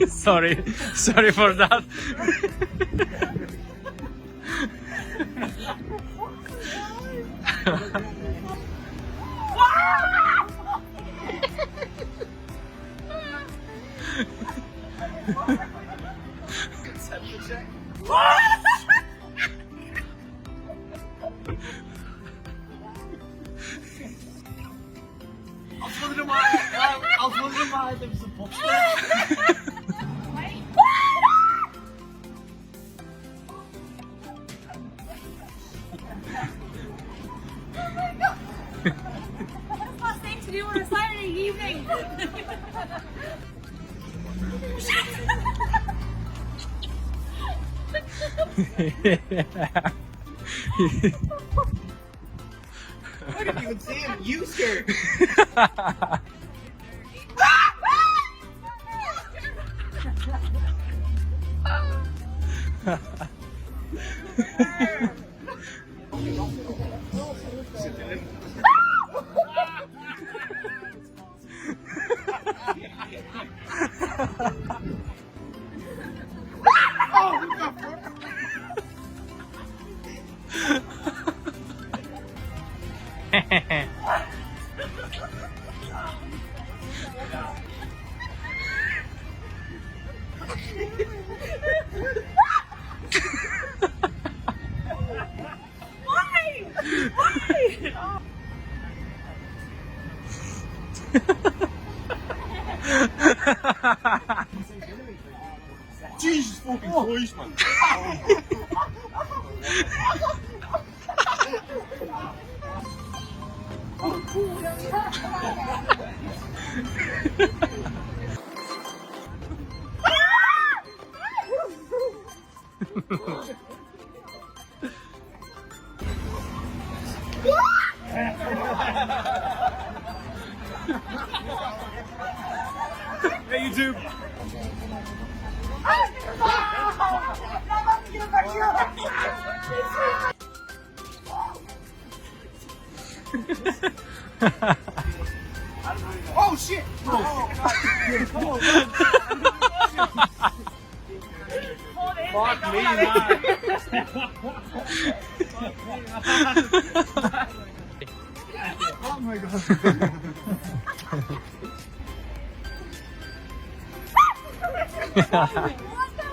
Sorry for that. Als we maar hebben ze pot. That's my thing to do on a Saturday evening. I didn't even see him. You scared. Jesus fucking Christ, man. Hey YouTube. Oh shit! Fuck me, man. Oh my god.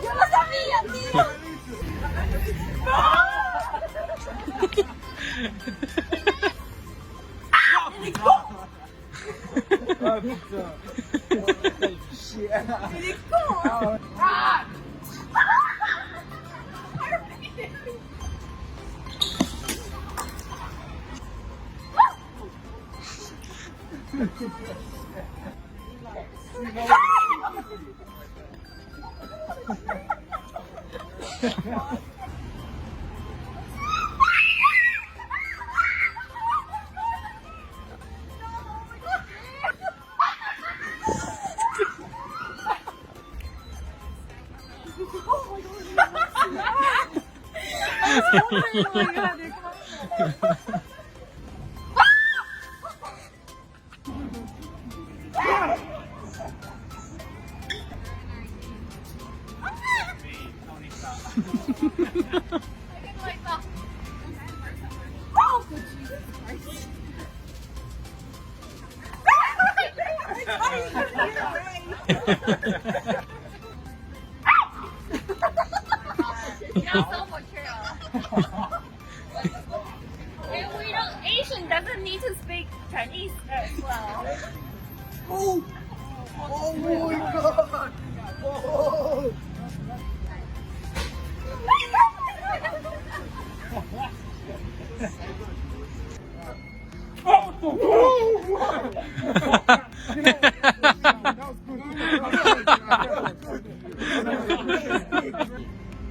Yo lo sabía, tío. Asian doesn't need to speak Chinese as well. Oh! Oh my god! Oh!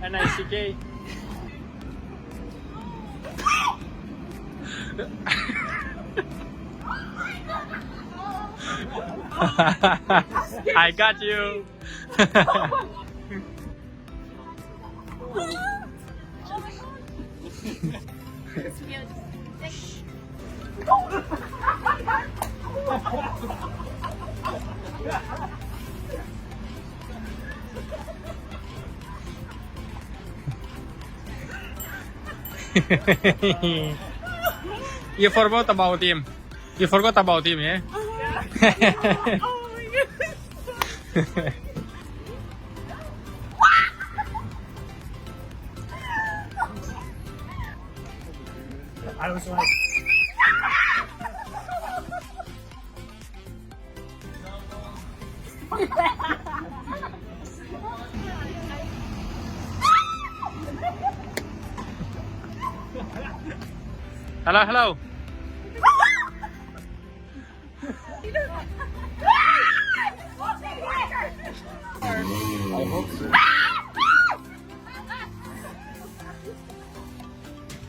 NICK. I got you. You forgot about him. You forgot about him, yeah? I was like, Hello, hello. I hope so.